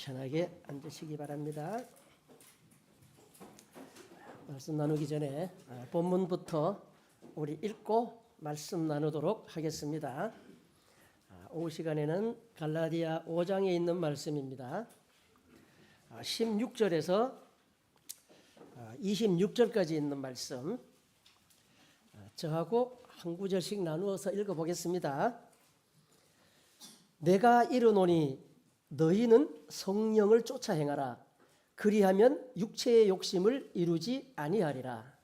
편하게 앉으시기 바랍니다. 말씀 나누기 전에 본문부터 우리 읽고 말씀 나누도록 하겠습니다. 오후 시간에는 갈라디아 5장에 있는 말씀입니다. 16절에서 26절까지 있는 말씀, 저하고 한 구절씩 나누어서 읽어보겠습니다. 내가 이르노니 너희는 성령을 쫓아 행하라. 그리하면 육체의 욕심을 이루지 아니하리라.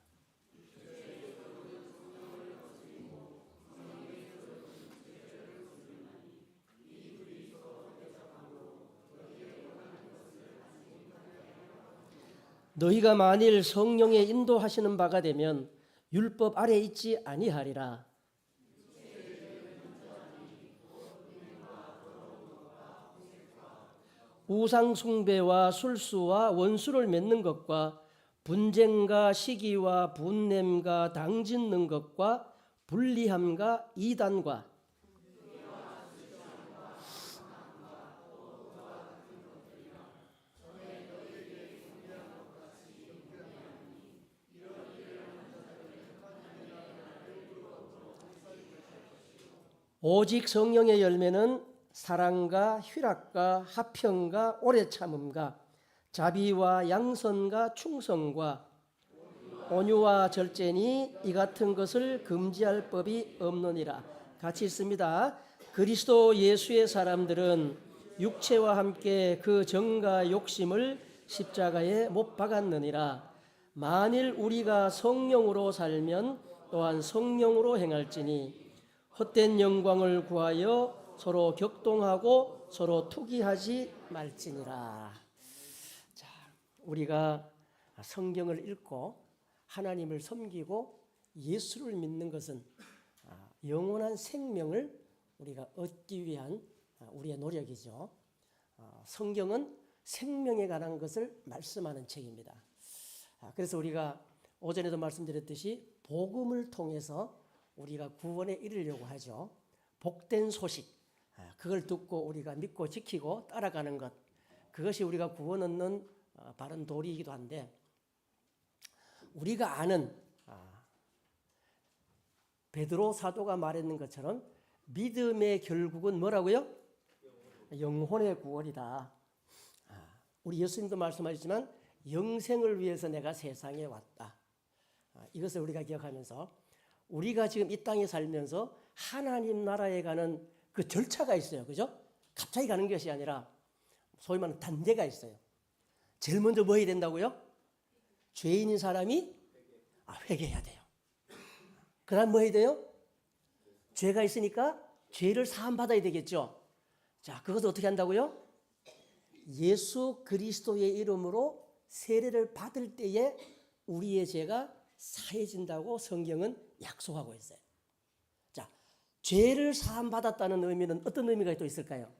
너희가 만일 성령의 인도하시는 바가 되면 율법 아래 있지 아니하리라. 우상 숭배와 술수와 원수를 맺는 것과 분쟁과 시기와 분냄과 당 짓는 것과 불리함과 이단과 오직 성령의 열매는 사랑과 희락과 화평과 오래 참음과 자비와 양선과 충성과 온유와 절제니 이 같은 것을 금지할 법이 없느니라. 같이 있습니다. 그리스도 예수의 사람들은 육체와 함께 그 정과 욕심을 십자가에 못 박았느니라. 만일 우리가 성령으로 살면 또한 성령으로 행할지니 헛된 영광을 구하여 서로 격동하고 서로 투기하지 말지니라. 자, 우리가 성경을 읽고 하나님을 섬기고 예수를 믿는 것은 영원한 생명을 우리가 얻기 위한 우리의 노력이죠. 성경은 생명에 관한 것을 말씀하는 책입니다. 그래서 우리가 오전에도 말씀드렸듯이 복음을 통해서 우리가 구원에 이르려고 하죠. 복된 소식, 그걸 듣고 우리가 믿고 지키고 따라가는 것, 그것이 우리가 구원 얻는 바른 도리이기도 한데, 우리가 아는 베드로 사도가 말했는 것처럼 믿음의 결국은 뭐라고요? 영혼의 구원이다. 우리 예수님도 말씀하셨지만 영생을 위해서 내가 세상에 왔다. 이것을 우리가 기억하면서 우리가 지금 이 땅에 살면서 하나님 나라에 가는 그 절차가 있어요. 그죠? 갑자기 가는 것이 아니라 소위 말하는 단계가 있어요. 제일 먼저 뭐 해야 된다고요? 죄인인 사람이 회개해야 돼요. 그 다음 뭐 해야 돼요? 죄가 있으니까 죄를 사함받아야 되겠죠. 자, 그것을 어떻게 한다고요? 예수 그리스도의 이름으로 세례를 받을 때에 우리의 죄가 사해진다고 성경은 약속하고 있어요. 자, 죄를 사함받았다는 의미는 어떤 의미가 또 있을까요?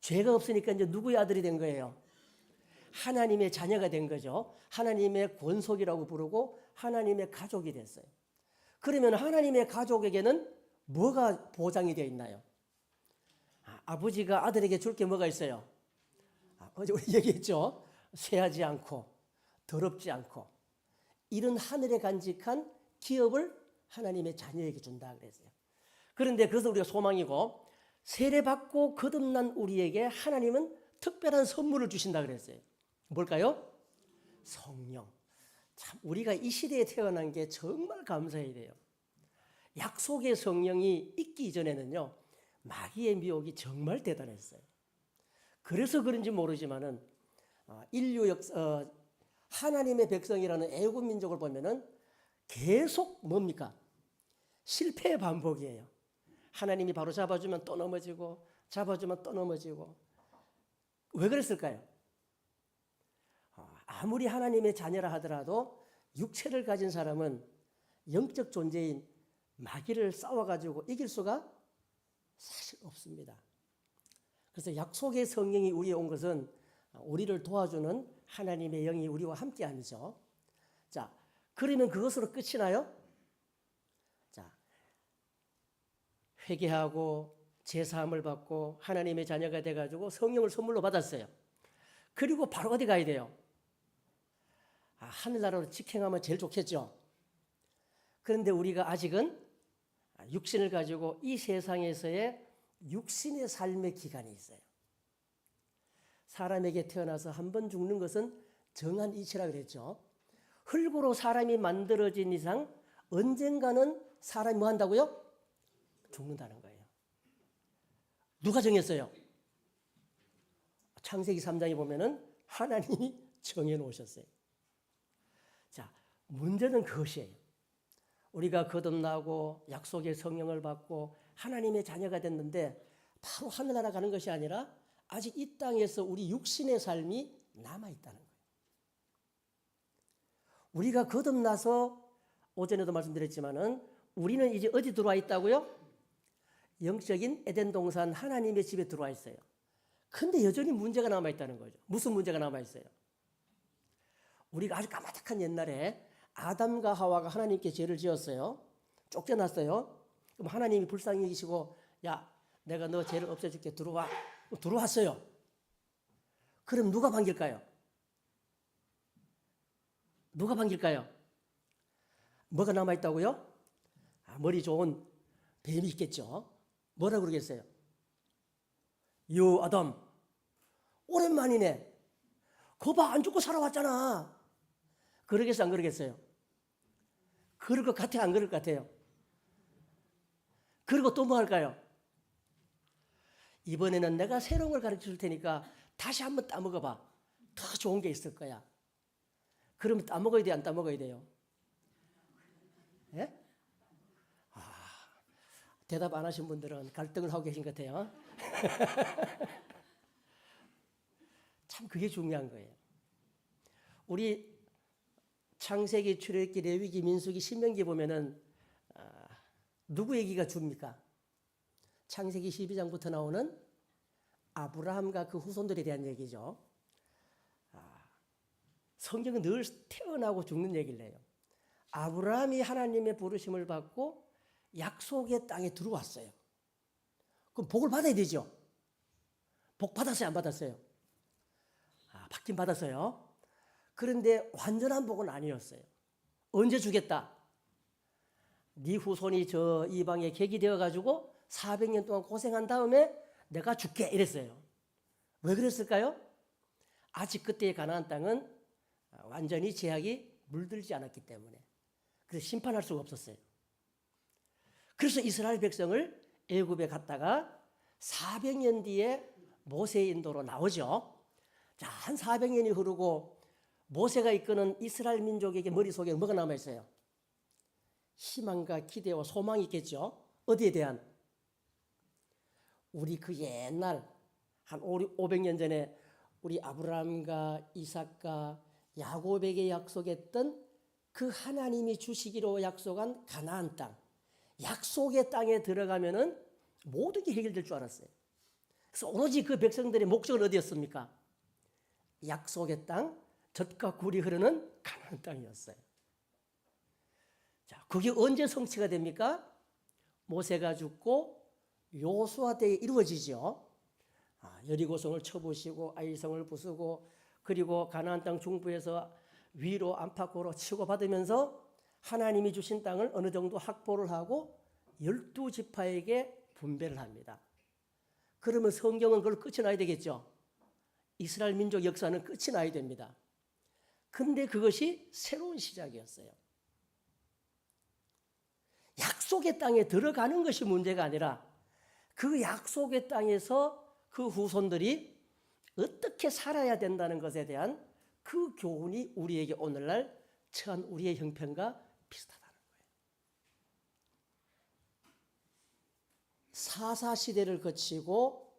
죄가 없으니까 이제 누구의 아들이 된 거예요? 하나님의 자녀가 된 거죠. 하나님의 권속이라고 부르고 하나님의 가족이 됐어요. 그러면 하나님의 가족에게는 뭐가 보장이 되어 있나요? 아버지가 아들에게 줄 게 뭐가 있어요? 어제 우리 얘기했죠. 쇠하지 않고 더럽지 않고 이런 하늘에 간직한 기업을 하나님의 자녀에게 준다 그랬어요. 그런데 그것은 우리가 소망이고, 세례받고 거듭난 우리에게 하나님은 특별한 선물을 주신다 그랬어요. 뭘까요? 성령. 참 우리가 이 시대에 태어난 게 정말 감사해야 돼요. 약속의 성령이 있기 전에는요, 마귀의 미혹이 정말 대단했어요. 그래서 그런지 모르지만은 인류 하나님의 백성이라는 애국 민족을 보면은 계속 뭡니까? 실패의 반복이에요. 하나님이 바로 잡아주면 또 넘어지고, 잡아주면 또 넘어지고. 왜 그랬을까요? 아무리 하나님의 자녀라 하더라도 육체를 가진 사람은 영적 존재인 마귀를 싸워가지고 이길 수가 사실 없습니다. 그래서 약속의 성령이 우리에 온 것은 우리를 도와주는 하나님의 영이 우리와 함께함이죠. 자, 그러면 그것으로 끝이 나요? 자, 회개하고 제사함을 받고 하나님의 자녀가 돼가지고 성령을 선물로 받았어요. 그리고 바로 어디 가야 돼요? 하늘나라로 직행하면 제일 좋겠죠. 그런데 우리가 아직은 육신을 가지고 이 세상에서의 육신의 삶의 기간이 있어요. 사람에게 태어나서 한 번 죽는 것은 정한 이치라 그랬죠. 흙으로 사람이 만들어진 이상 언젠가는 사람이 뭐 한다고요? 죽는다는 거예요. 누가 정했어요? 창세기 3장에 보면은 하나님이 정해 놓으셨어요. 자, 문제는 그것이에요. 우리가 거듭나고 약속의 성령을 받고 하나님의 자녀가 됐는데 바로 하늘나라 가는 것이 아니라 아직 이 땅에서 우리 육신의 삶이 남아있다는 거예요. 우리가 거듭나서 오전에도 말씀드렸지만은 우리는 이제 어디 들어와 있다고요? 영적인 에덴 동산 하나님의 집에 들어와 있어요. 근데 여전히 문제가 남아있다는 거죠. 무슨 문제가 남아있어요? 우리가 아주 까마득한 옛날에 아담과 하와가 하나님께 죄를 지었어요. 쫓겨났어요. 그럼 하나님이 불쌍히 여기시고 야, 내가 너 죄를 없애줄게. 들어와. 들어왔어요. 그럼 누가 반길까요? 누가 반길까요? 뭐가 남아있다고요? 머리 좋은 뱀이 있겠죠. 뭐라 그러겠어요? 요 아담 오랜만이네. 거봐 안 죽고 살아왔잖아. 그러겠어요 안 그러겠어요? 그럴 것 같아요 안 그럴 것 같아요? 그리고 또 뭐 할까요? 이번에는 내가 새로운 걸 가르쳐 줄 테니까 다시 한번 따먹어봐. 더 좋은 게 있을 거야. 그러면 따먹어야 돼요 안 따먹어야 돼요? 예? 대답 안 하신 분들은 갈등을 하고 계신 것 같아요. 참 그게 중요한 거예요. 우리 창세기, 출애굽기, 레위기, 민수기, 신명기 보면은 누구 얘기가 줍니까? 창세기 12장부터 나오는 아브라함과 그 후손들에 대한 얘기죠. 성경은 늘 태어나고 죽는 얘기를 해요. 아브라함이 하나님의 부르심을 받고 약속의 땅에 들어왔어요. 그럼 복을 받아야 되죠. 복 받았어요 안 받았어요? 받긴 받았어요. 그런데 완전한 복은 아니었어요. 언제 주겠다? 네 후손이 저 이방에 객이 되어가지고 400년 동안 고생한 다음에 내가 줄게 이랬어요. 왜 그랬을까요? 아직 그때의 가나안 땅은 완전히 죄악이 물들지 않았기 때문에. 그래서 심판할 수가 없었어요. 그래서 이스라엘 백성을 애굽에 갔다가 400년 뒤에 모세의 인도로 나오죠. 자, 한 400년이 흐르고 모세가 이끄는 이스라엘 민족에게 머릿속에 뭐가 남아있어요? 희망과 기대와 소망이 있겠죠. 어디에 대한? 우리 그 옛날 한 500년 전에 우리 아브라함과 이삭과 야곱에게 약속했던 그 하나님이 주시기로 약속한 가나안 땅, 약속의 땅에 들어가면은 모든 게 해결될 줄 알았어요. 그래서 오로지 그 백성들의 목적은 어디였습니까? 약속의 땅, 젖과 굴이 흐르는 가나안 땅이었어요. 자, 그게 언제 성취가 됩니까? 모세가 죽고 여호수아 때에 이루어지죠. 여리고성을 쳐부시고 아이성을 부수고 그리고 가나안 땅 중부에서 위로 안팎으로 치고받으면서 하나님이 주신 땅을 어느 정도 확보를 하고 12지파에게 분배를 합니다. 그러면 성경은 그걸 끝이 나야 되겠죠. 이스라엘 민족 역사는 끝이 나야 됩니다. 근데 그것이 새로운 시작이었어요. 약속의 땅에 들어가는 것이 문제가 아니라 그 약속의 땅에서 그 후손들이 어떻게 살아야 된다는 것에 대한 그 교훈이 우리에게 오늘날 처한 우리의 형편과 비슷하다는 거예요. 사사시대를 거치고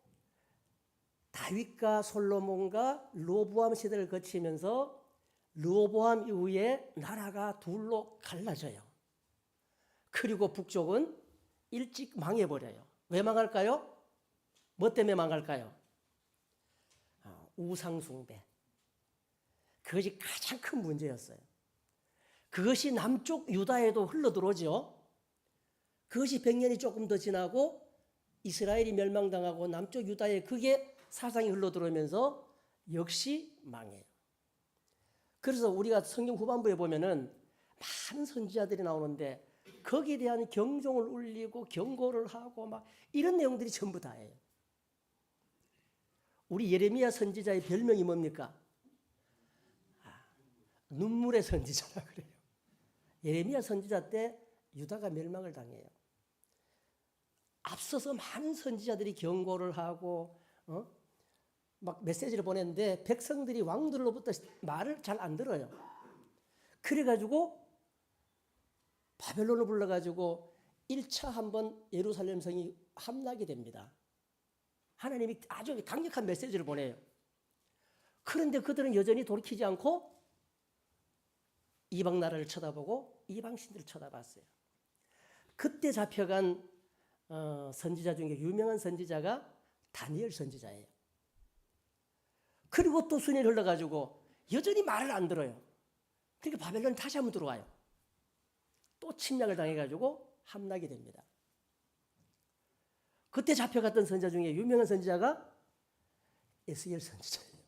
다윗과 솔로몬과 르호보암 시대를 거치면서 르호보암 이후에 나라가 둘로 갈라져요. 그리고 북쪽은 일찍 망해버려요. 왜 망할까요? 뭐 때문에 망할까요? 우상숭배. 그것이 가장 큰 문제였어요. 그것이 남쪽 유다에도 흘러들어오죠. 그것이 100년이 조금 더 지나고 이스라엘이 멸망당하고 남쪽 유다에 그게 사상이 흘러들어오면서 역시 망해요. 그래서 우리가 성경 후반부에 보면은 많은 선지자들이 나오는데 거기에 대한 경종을 울리고 경고를 하고 막 이런 내용들이 전부 다예요. 우리 예레미야 선지자의 별명이 뭡니까? 눈물의 선지자라 그래요. 예레미야 선지자 때 유다가 멸망을 당해요. 앞서서 많은 선지자들이 경고를 하고 막 메시지를 보냈는데 백성들이 왕들로부터 말을 잘 안 들어요. 그래가지고 바벨론을 불러가지고 1차 한번 예루살렘 성이 함락이 됩니다. 하나님이 아주 강력한 메시지를 보내요. 그런데 그들은 여전히 돌이키지 않고 이방 나라를 쳐다보고 이방 신들을 쳐다봤어요. 그때 잡혀간 선지자 중에 유명한 선지자가 다니엘 선지자예요. 그리고 또 수년이 흘러가지고 여전히 말을 안 들어요. 그러니까 바벨론이 다시 한번 들어와요. 또 침략을 당해가지고 함락이 됩니다. 그때 잡혀갔던 선지자 중에 유명한 선지자가 에스겔 선지자예요.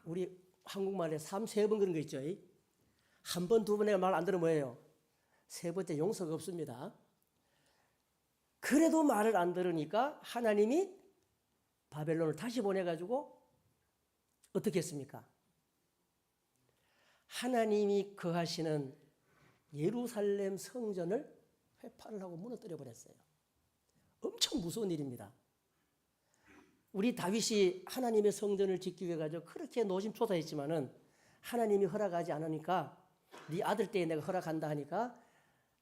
우리 한국말에 3번 그런 거 있죠. 한 번, 두 번에 말 안 들으면 뭐예요? 세 번째 용서가 없습니다. 그래도 말을 안 들으니까 하나님이 바벨론을 다시 보내가지고 어떻게 했습니까? 하나님이 거하시는 예루살렘 성전을 회파를 하고 무너뜨려 버렸어요. 엄청 무서운 일입니다. 우리 다윗이 하나님의 성전을 짓기 위해 가지고 그렇게 노심초사했지만은 하나님이 허락하지 않으니까 네 아들 때에 내가 허락한다 하니까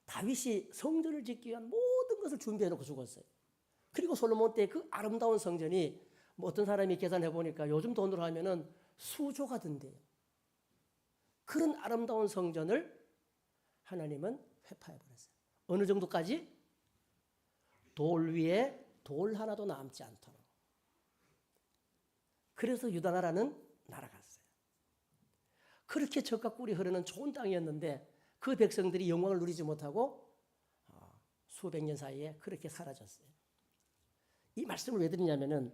다윗이 성전을 짓기 위한 모든 것을 준비해 놓고 죽었어요. 그리고 솔로몬 때 그 아름다운 성전이 뭐 어떤 사람이 계산해 보니까 요즘 돈으로 하면은 수조가 든대요. 그런 아름다운 성전을 하나님은 회파해 버렸어요. 어느 정도까지? 돌 위에 돌 하나도 남지 않도록. 그래서 유다 나라는 날아갔어요. 그렇게 젖과 꿀이 흐르는 좋은 땅이었는데 그 백성들이 영광을 누리지 못하고 수백 년 사이에 그렇게 사라졌어요. 이 말씀을 왜 드리냐면은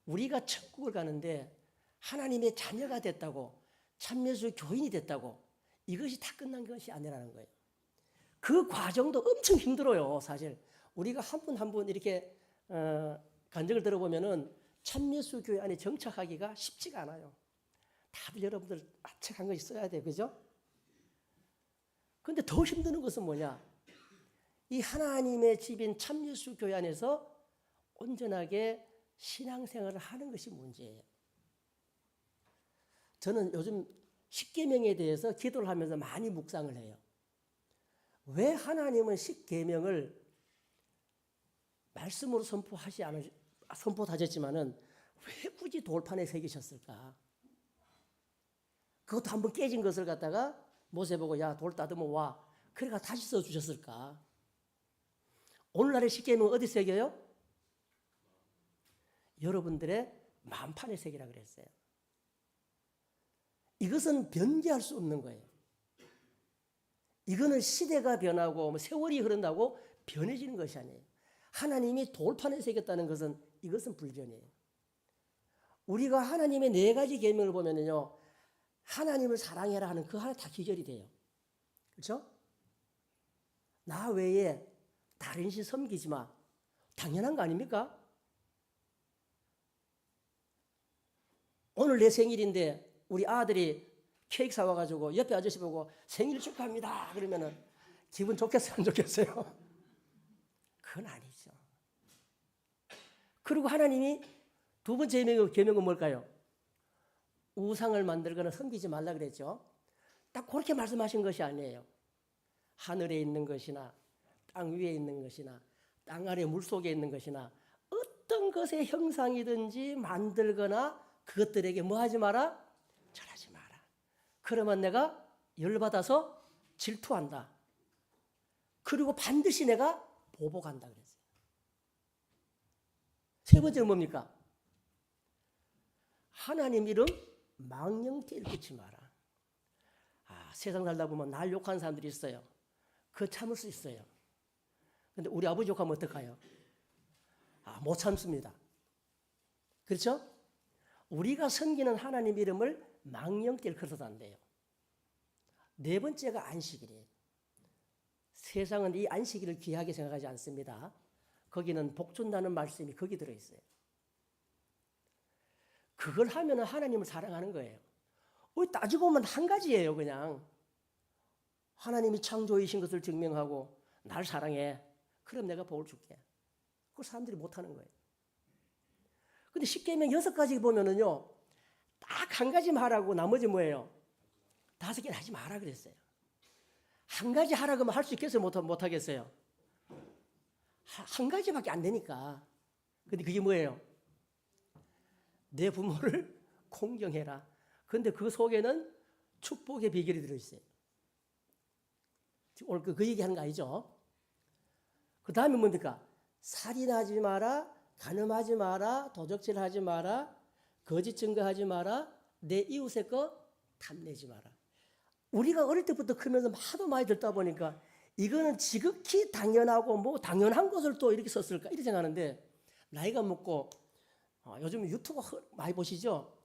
우리가 천국을 가는데 하나님의 자녀가 됐다고 참예수 교인이 됐다고 이것이 다 끝난 것이 아니라는 거예요. 그 과정도 엄청 힘들어요. 사실 우리가 한 분 한 분 이렇게 간증을 들어보면은 참예수 교회 안에 정착하기가 쉽지가 않아요. 다들 여러분들 책한 거 있어야 돼요. 그죠? 그런데 더 힘드는 것은 뭐냐? 이 하나님의 집인 참예수 교회 안에서 온전하게 신앙생활을 하는 것이 문제예요. 저는 요즘 십계명에 대해서 기도를 하면서 많이 묵상을 해요. 왜 하나님은 십계명을 말씀으로 선포하셨지만은 왜 굳이 돌판에 새기셨을까? 그것도 한번 깨진 것을 갖다가 모세 보고 야 돌 따듬어 와. 그래가 다시 써주셨을까? 오늘날의 십계명은 어디 새겨요? 여러분들의 마음판에 새기라 그랬어요. 이것은 변개할 수 없는 거예요. 이거는 시대가 변하고 세월이 흐른다고 변해지는 것이 아니에요. 하나님이 돌판에 새겼다는 것은 이것은 불변이에요. 우리가 하나님의 4가지 계명을 보면요, 하나님을 사랑해라 하는 그 하나 다 기절이 돼요. 그렇죠? 나 외에 다른 신 섬기지 마. 당연한 거 아닙니까? 오늘 내 생일인데 우리 아들이 케이크 사와가지고 옆에 아저씨 보고 생일 축하합니다 그러면은 기분 좋겠어요? 안 좋겠어요? 그건 아니죠. 그리고 하나님이 두 번째 계명은 뭘까요? 우상을 만들거나 섬기지 말라 그랬죠. 딱 그렇게 말씀하신 것이 아니에요. 하늘에 있는 것이나 땅 위에 있는 것이나 땅 아래 물속에 있는 것이나 어떤 것의 형상이든지 만들거나 그것들에게 뭐 하지 마라? 절하지 마라. 그러면 내가 열받아서 질투한다. 그리고 반드시 내가 보복한다 그랬어요. 세 번째는 뭡니까? 하나님 이름 망령되이 일컫지 마라. 세상 살다 보면 날 욕하는 사람들이 있어요. 그거 참을 수 있어요. 근데 우리 아버지 욕하면 어떡해요? 못 참습니다. 그렇죠? 우리가 섬기는 하나님 이름을 망령길 걸어서도 안 돼요. 네 번째가 안식일이에요. 세상은 이 안식일을 귀하게 생각하지 않습니다. 거기는 복 준다는 말씀이 거기 들어있어요. 그걸 하면 하나님을 사랑하는 거예요. 따지고 보면 한 가지예요. 그냥 하나님이 창조이신 것을 증명하고 날 사랑해. 그럼 내가 복을 줄게. 그걸 사람들이 못하는 거예요. 근데 십계명 6가지 보면은요, 딱 한 가지만 하라고 나머지 뭐예요? 5개는 하지 마라 그랬어요. 한 가지 하라 그러면 할 수 있겠어요? 못 하겠어요? 한 가지밖에 안 되니까. 근데 그게 뭐예요? 내 부모를 공경해라. 근데 그 속에는 축복의 비결이 들어있어요. 오늘 그 얘기하는 거 아니죠? 그 다음에 뭡니까? 살인하지 마라, 간음하지 마라, 도적질하지 마라, 거짓 증거하지 마라, 내 이웃의 거 탐내지 마라. 우리가 어릴 때부터 크면서 하도 많이 듣다 보니까 이거는 지극히 당연하고 뭐 당연한 것을 또 이렇게 썼을까 이렇게 생각하는데, 나이가 먹고 요즘 유튜브 많이 보시죠?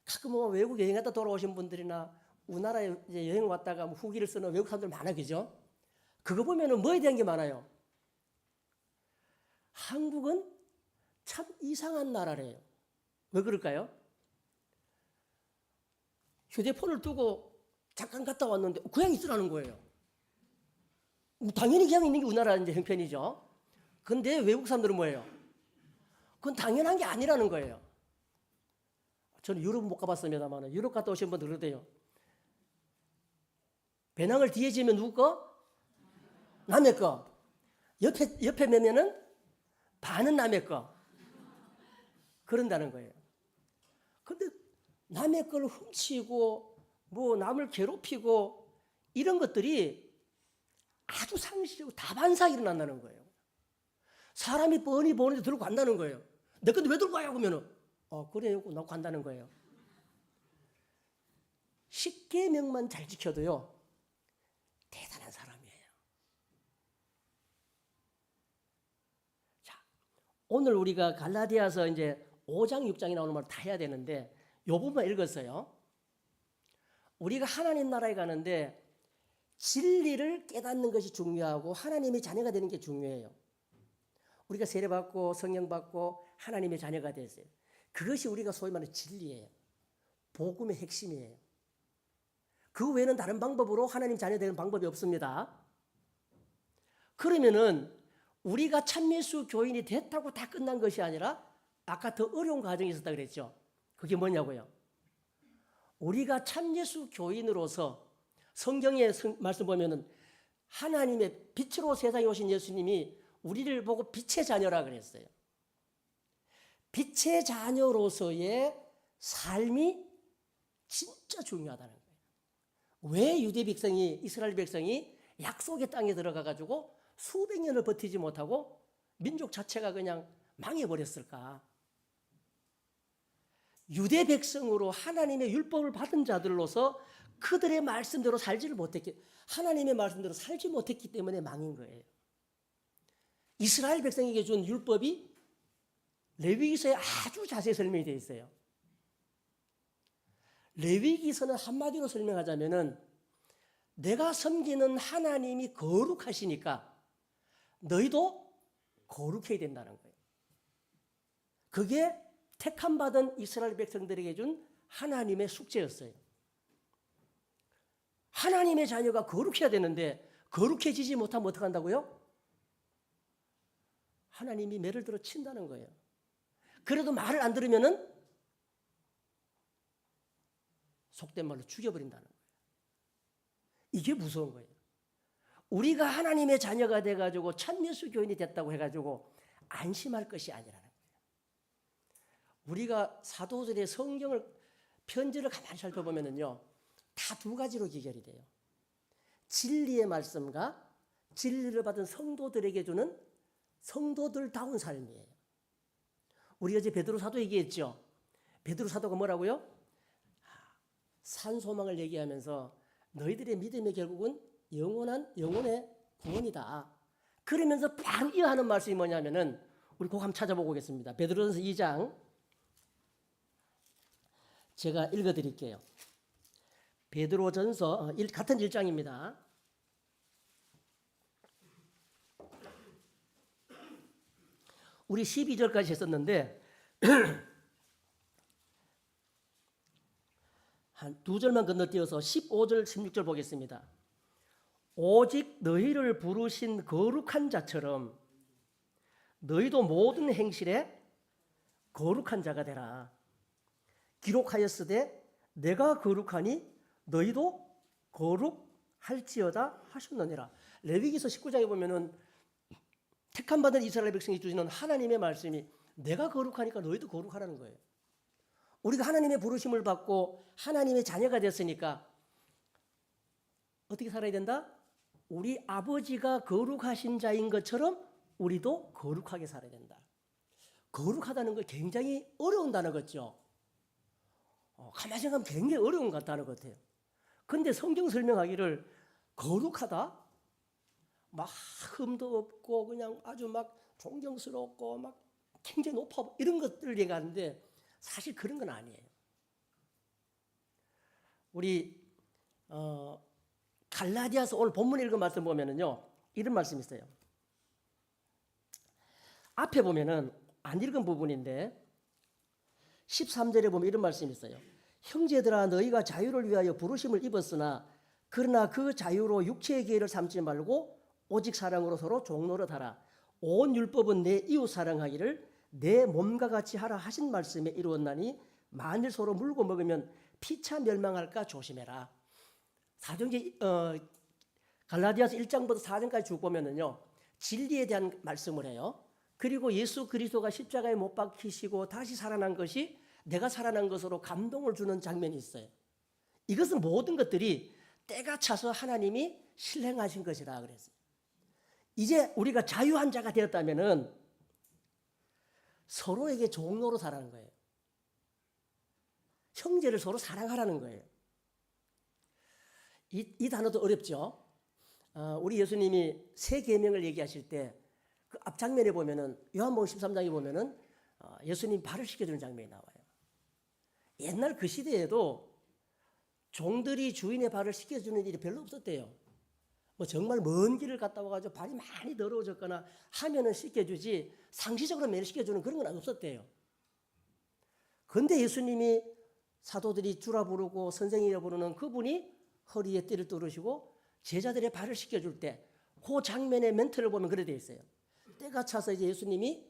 가끔 뭐 외국 여행 갔다 돌아오신 분들이나 우리나라에 이제 여행 왔다가 뭐 후기를 쓰는 외국 사람들 많아, 그죠? 그거 보면은 뭐에 대한 게 많아요? 한국은 참 이상한 나라래요. 왜 그럴까요? 휴대폰을 두고 잠깐 갔다 왔는데 그냥 있으라는 거예요. 당연히 그냥 있는 게 우리나라 이제 형편이죠. 근데 외국 사람들은 뭐예요? 그건 당연한 게 아니라는 거예요. 저는 유럽은 못 가봤습니다만 유럽 갔다 오신 분들 그러대요. 배낭을 뒤에 지면 누구 거? 남의 거. 옆에 매면은 반은 남의 거. 그런다는 거예요. 근데 남의 걸 훔치고 뭐 남을 괴롭히고 이런 것들이 아주 상식적으로 다반사 일어난다는 거예요. 사람이 뻔히 보는데 들고 간다는 거예요. 내 건데 왜 들고 가요? 그러면은 그래요. 나 간다는 거예요. 십계명만 잘 지켜도요 대단한 사람이에요. 자, 오늘 우리가 갈라디아서 이제 5장 6장이 나오는 말 다 해야 되는데 요 부분만 읽었어요. 우리가 하나님 나라에 가는데 진리를 깨닫는 것이 중요하고 하나님의 자녀가 되는 게 중요해요. 우리가 세례받고 성령받고 하나님의 자녀가 됐어요. 그것이 우리가 소위 말하는 진리예요. 복음의 핵심이에요. 그 외에는 다른 방법으로 하나님 자녀 되는 방법이 없습니다. 그러면은 우리가 참예수 교인이 됐다고 다 끝난 것이 아니라 아까 더 어려운 과정이 있었다 그랬죠. 그게 뭐냐고요? 우리가 참예수 교인으로서 성경의 말씀 보면은 하나님의 빛으로 세상에 오신 예수님이 우리를 보고 빛의 자녀라 그랬어요. 빛의 자녀로서의 삶이 진짜 중요하다는 거예요. 왜 유대 백성이, 이스라엘 백성이 약속의 땅에 들어가 가지고 수백 년을 버티지 못하고 민족 자체가 그냥 망해버렸을까? 유대 백성으로 하나님의 율법을 받은 자들로서 그들의 말씀대로 살지를 못했기, 하나님의 말씀대로 살지 못했기 때문에 망인 거예요. 이스라엘 백성에게 준 율법이 레위기서에 아주 자세히 설명이 되어 있어요. 레위기서는 한마디로 설명하자면은 내가 섬기는 하나님이 거룩하시니까 너희도 거룩해야 된다는 거예요. 그게 택함 받은 이스라엘 백성들에게 준 하나님의 숙제였어요. 하나님의 자녀가 거룩해야 되는데 거룩해지지 못하면 어떻게 한다고요? 하나님이 매를 들어 친다는 거예요. 그래도 말을 안 들으면은 속된 말로 죽여버린다는 거예요. 이게 무서운 거예요. 우리가 하나님의 자녀가 돼가지고 참예수 교인이 됐다고 해가지고 안심할 것이 아니라는 거예요. 우리가 사도들의 성경을 편지를 가만히 살펴보면은요 다 두 가지로 기결이 돼요. 진리의 말씀과 진리를 받은 성도들에게 주는 성도들다운 삶이에요. 우리가 이제 베드로 사도 얘기했죠. 베드로 사도가 뭐라고요? 산소망을 얘기하면서 너희들의 믿음의 결국은 영원의 구원이다. 그러면서 바로 이어하는 말씀이 뭐냐면은 우리 그거 한번 찾아보고 오겠습니다. 베드로전서 2장 제가 읽어드릴게요. 베드로전서 같은 1장입니다. 우리 12절까지 했었는데 한 두 절만 건너뛰어서 15절, 16절 보겠습니다. 오직 너희를 부르신 거룩한 자처럼 너희도 모든 행실에 거룩한 자가 되라. 기록하였으되 내가 거룩하니 너희도 거룩할지어다 하셨느니라. 레위기서 19장에 보면은 택함 받은 이스라엘 백성이 주시는 하나님의 말씀이 내가 거룩하니까 너희도 거룩하라는 거예요. 우리가 하나님의 부르심을 받고 하나님의 자녀가 됐으니까 어떻게 살아야 된다? 우리 아버지가 거룩하신 자인 것처럼 우리도 거룩하게 살아야 된다. 거룩하다는 거 굉장히 어려운 단어겠죠. 가만히 생각하면 굉장히 어려운 것 같다는 것 같아요. 그런데 성경 설명하기를 거룩하다? 막 흠도 없고 그냥 아주 막 존경스럽고 막 굉장히 높아 이런 것들을 얘기하는데 사실 그런 건 아니에요. 우리 갈라디아서 오늘 본문 읽은 말씀 보면은요 이런 말씀이 있어요. 앞에 보면은 안 읽은 부분인데 13절에 보면 이런 말씀이 있어요. 형제들아 너희가 자유를 위하여 부르심을 입었으나 그러나 그 자유로 육체의 기회를 삼지 말고 오직 사랑으로 서로 종노릇하라. 온 율법은 내 이웃 사랑하기를 내 몸과 같이 하라 하신 말씀에 이루었나니 만일 서로 물고 먹으면 피차 멸망할까 조심해라. 사도행전 갈라디아서 1장부터 4장까지 쭉 보면은요 진리에 대한 말씀을 해요. 그리고 예수 그리스도가 십자가에 못 박히시고 다시 살아난 것이 내가 살아난 것으로 감동을 주는 장면이 있어요. 이것은 모든 것들이 때가 차서 하나님이 실행하신 것이라 그랬어요. 이제 우리가 자유한 자가 되었다면은 서로에게 종로로 살아가는 거예요. 형제를 서로 사랑하라는 거예요. 이 단어도 어렵죠. 우리 예수님이 세 계명을 얘기하실 때 그 앞장면에 보면은 요한복음 13장에 보면은 예수님 발을 씻겨주는 장면이 나와요. 옛날 그 시대에도 종들이 주인의 발을 씻겨주는 일이 별로 없었대요. 뭐 정말 먼 길을 갔다 와가지고 발이 많이 더러워졌거나 하면은 씻겨주지 상시적으로 매일 씻겨주는 그런 건 없었대요. 그런데 예수님이 사도들이 주라 부르고 선생이라 부르는 그분이 허리에 띠를 두르시고 제자들의 발을 씻겨줄 때 그 장면의 멘트를 보면 그래 돼 있어요. 때가 차서 이제 예수님이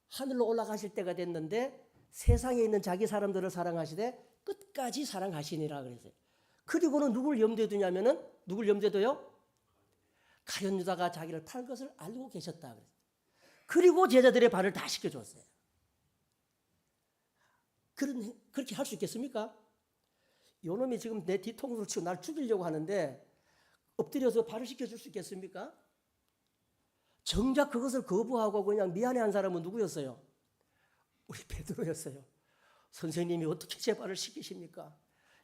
하늘로 올라가실 때가 됐는데 세상에 있는 자기 사람들을 사랑하시되 끝까지 사랑하시니라 그랬어요. 그리고는 누굴 염두에 두냐면은 누굴 염두에 둬요? 가룟 유다가 자기를 팔 것을 알고 계셨다 그랬어요. 그리고 제자들의 발을 다 씻겨줬어요. 그렇게 할 수 있겠습니까? 요놈이 지금 내 뒤통수를 치고 날 죽이려고 하는데 엎드려서 발을 씻겨줄 수 있겠습니까? 정작 그것을 거부하고 그냥 미안해한 사람은 누구였어요? 우리 베드로였어요. 선생님이 어떻게 제 발을 씻기십니까?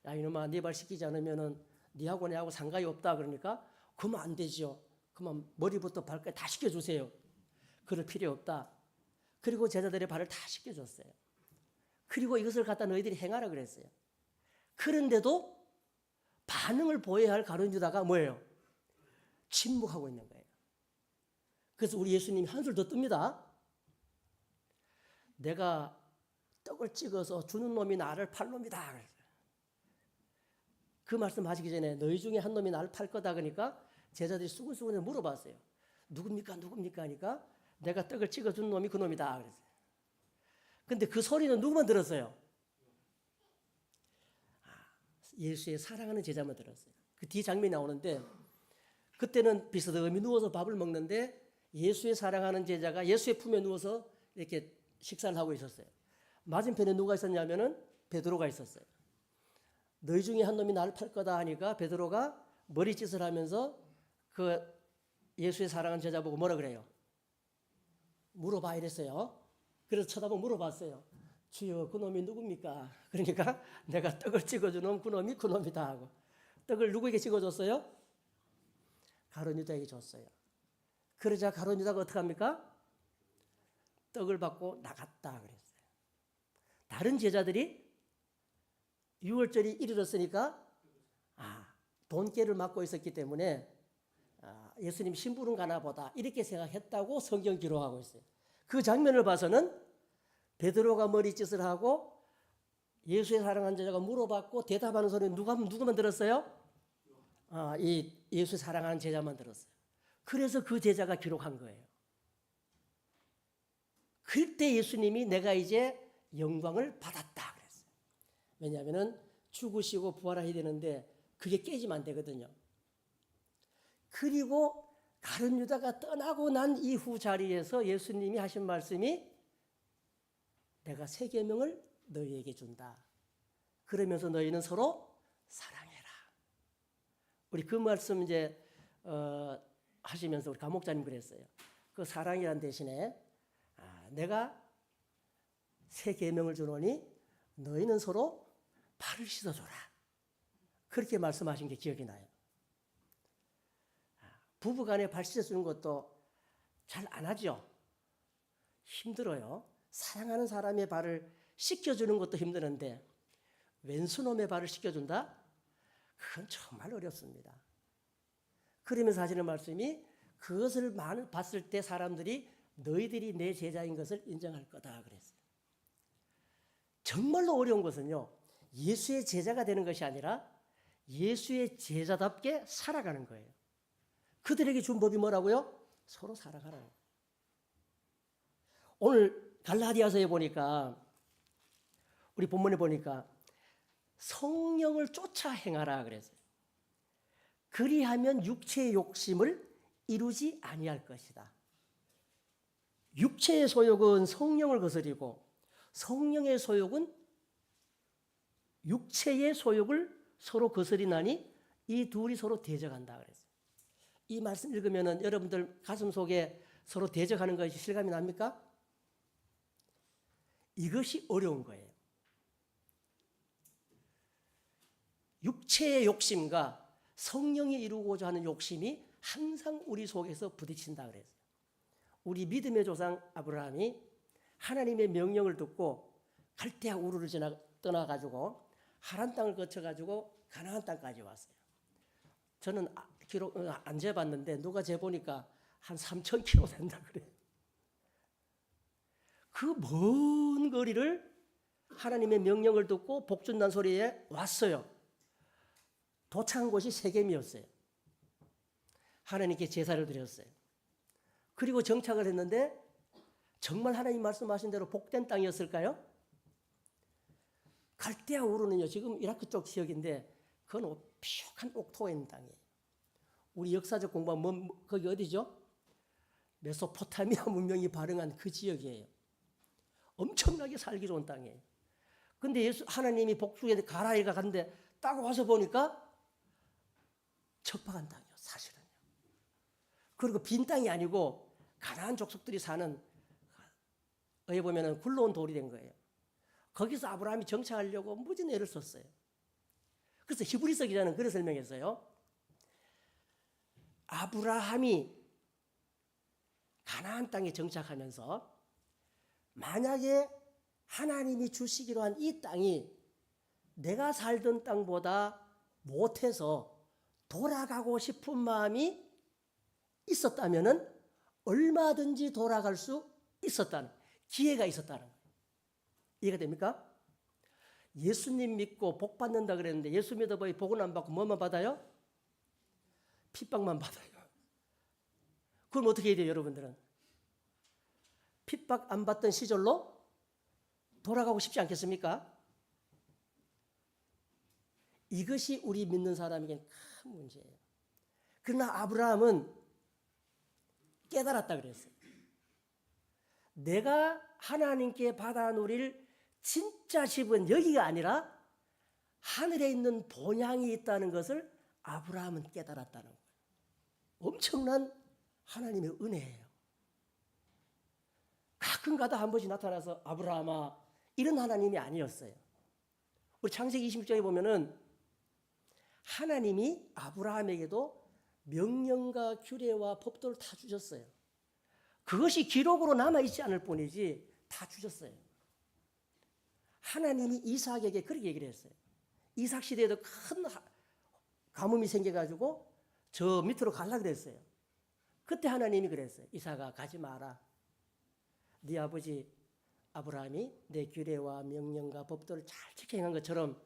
야 이놈아 네 발 씻기지 않으면은 네하고 내하고 상관이 없다 그러니까 그러면 안 되죠. 그러면 머리부터 발까지 다 씻겨주세요. 그럴 필요 없다. 그리고 제자들의 발을 다 씻겨줬어요. 그리고 이것을 갖다 너희들이 행하라 그랬어요. 그런데도 반응을 보여야 할 가룟 유다가 뭐예요? 침묵하고 있는 거예요. 그래서 우리 예수님이 한술 더 뜹니다. 내가 떡을 찍어서 주는 놈이 나를 팔 놈이다. 그 말씀 하시기 전에 너희 중에 한 놈이 나를 팔 거다 그러니까 제자들이 수근수근 물어봤어요. 누굽니까? 누굽니까? 하니까 내가 떡을 찍어준 놈이 그 놈이다. 그랬어요. 근데 그 소리는 누구만 들었어요? 예수의 사랑하는 제자만 들었어요. 그 뒤 장면이 나오는데 그때는 비스듬히 누워서 밥을 먹는데 예수의 사랑하는 제자가 예수의 품에 누워서 이렇게 식사를 하고 있었어요. 맞은편에 누가 있었냐면은 베드로가 있었어요. 너희 중에 한 놈이 나를 팔 거다 하니까 베드로가 머리짓을 하면서 그 예수의 사랑하는 제자 보고 뭐라 그래요? 물어봐 이랬어요. 그래서 쳐다보고 물어봤어요. 주여 그놈이 누굽니까? 그러니까 내가 떡을 찍어주는 그놈이 그놈이다 하고 떡을 누구에게 찍어줬어요? 가룟 유다에게 줬어요. 그러자 가룟 유다가 어떻게 합니까? 떡을 받고 나갔다 그랬어요. 다른 제자들이 유월절이 이르렀으니까 돈깨를 맞고 있었기 때문에 예수님 심부름 가나 보다 이렇게 생각했다고 성경 기록하고 있어요. 그 장면을 봐서는 베드로가 머리짓을 하고 예수의 사랑하는 제자가 물어봤고 대답하는 소리는 누구만 들었어요? 이 예수 사랑하는 제자만 들었어요. 그래서 그 제자가 기록한 거예요. 그때 예수님이 내가 이제 영광을 받았다 그랬어요. 왜냐하면 죽으시고 부활해야 되는데 그게 깨지면 안 되거든요. 그리고 가룟 유다가 떠나고 난 이후 자리에서 예수님이 하신 말씀이 내가 새 계명을 너희에게 준다. 그러면서 너희는 서로 사랑해라. 우리 그 말씀 이제 하시면서 우리 감목자님 그랬어요. 그 사랑이란 대신에 내가 새 계명을 주노니 너희는 서로 발을 씻어줘라. 그렇게 말씀하신 게 기억이 나요. 부부간에 발 씻어주는 것도 잘 안 하죠. 힘들어요. 사랑하는 사람의 발을 씻겨주는 것도 힘드는데 왼수놈의 발을 씻겨준다? 그건 정말 어렵습니다. 그러면서 하시는 말씀이 그것을 봤을 때 사람들이 너희들이 내 제자인 것을 인정할 거다 그랬어요. 정말로 어려운 것은요, 예수의 제자가 되는 것이 아니라 예수의 제자답게 살아가는 거예요. 그들에게 준 법이 뭐라고요? 서로 사랑하라는 거예요. 오늘 갈라디아서에 보니까 우리 본문에 보니까 성령을 쫓아 행하라 그랬어요. 그리하면 육체의 욕심을 이루지 아니할 것이다. 육체의 소욕은 성령을 거스리고 성령의 소욕은 육체의 소욕을 서로 거스리나니 이 둘이 서로 대적한다 그랬어요. 이 말씀 읽으면 여러분들 가슴 속에 서로 대적하는 것이 실감이 납니까? 이것이 어려운 거예요. 육체의 욕심과 성령이 이루고자 하는 욕심이 항상 우리 속에서 부딪힌다 그랬어요. 우리 믿음의 조상 아브라함이 하나님의 명령을 듣고 갈대아 우르를 떠나가지고 하란 땅을 거쳐가지고 가나안 땅까지 왔어요. 저는 기록 안 재봤는데 누가 재보니까 한 3,000km 된다 그래요. 그 먼 거리를 하나님의 명령을 듣고 복 준다는 소리에 왔어요. 도착한 곳이 세겜이었어요. 하나님께 제사를 드렸어요. 그리고 정착을 했는데 정말 하나님 말씀하신 대로 복된 땅이었을까요? 갈대아 우르는요, 지금 이라크 쪽 지역인데 그건 비옥한 옥토에 있는 땅이에요. 우리 역사적 공부하면 거기 어디죠? 메소포타미아 문명이 발흥한 그 지역이에요. 엄청나게 살기 좋은 땅이에요. 근데 하나님이 복주에 가라 이가 갔는데 딱 와서 보니까 척박한 땅이에요, 사실은요. 그리고 빈 땅이 아니고 가나안 족속들이 사는, 여기 보면은 굴러온 돌이 된 거예요. 거기서 아브라함이 정착하려고 무진 애를 썼어요. 그래서 히브리서 기자는 그렇게 설명했어요. 아브라함이 가나안 땅에 정착하면서 만약에 하나님이 주시기로 한 이 땅이 내가 살던 땅보다 못해서 돌아가고 싶은 마음이 있었다면은 얼마든지 돌아갈 수 있었다는, 기회가 있었다는 거예요. 이해가 됩니까? 예수님 믿고 복 받는다 그랬는데 예수 믿어봐야 복은 안 받고 뭐만 받아요? 핍박만 받아요. 그럼 어떻게 해야 돼요, 여러분들은? 핍박 안 받던 시절로 돌아가고 싶지 않겠습니까? 이것이 우리 믿는 사람에겐 큰 문제예요. 그러나 아브라함은 깨달았다 그랬어요. 내가 하나님께 받아 누릴 진짜 집은 여기가 아니라 하늘에 있는 본향이 있다는 것을 아브라함은 깨달았다는 거예요. 엄청난 하나님의 은혜예요. 가끔가다 한 번씩 나타나서 아브라함아, 이런 하나님이 아니었어요. 우리 창세기 26장에 보면은 하나님이 아브라함에게도 명령과 규례와 법도를 다 주셨어요. 그것이 기록으로 남아있지 않을 뿐이지 다 주셨어요. 하나님이 이삭에게 그렇게 얘기를 했어요. 이삭 시대에도 큰 가뭄이 생겨가지고 저 밑으로 가려고 그랬어요. 그때 하나님이 그랬어요. 이삭아, 가지 마라. 네 아버지 아브라함이 내 규례와 명령과 법도를 잘 지켜 행한 것처럼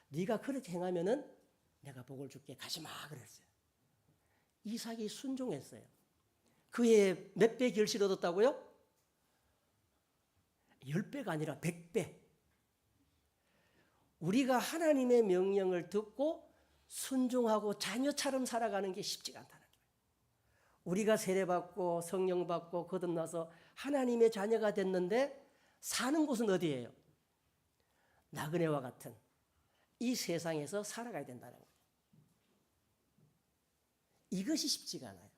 네가 그렇게 행하면은 내가 복을 줄게. 가지 마 그랬어요. 이삭이 순종했어요. 그에 몇 배 결실을 얻었다고요? 10배가 아니라 100배. 우리가 하나님의 명령을 듣고 순종하고 자녀처럼 살아가는 게 쉽지가 않다는 거예요. 우리가 세례받고 성령받고 거듭나서 하나님의 자녀가 됐는데 사는 곳은 어디예요? 나그네와 같은 이 세상에서 살아가야 된다는 거예요. 이것이 쉽지가 않아요.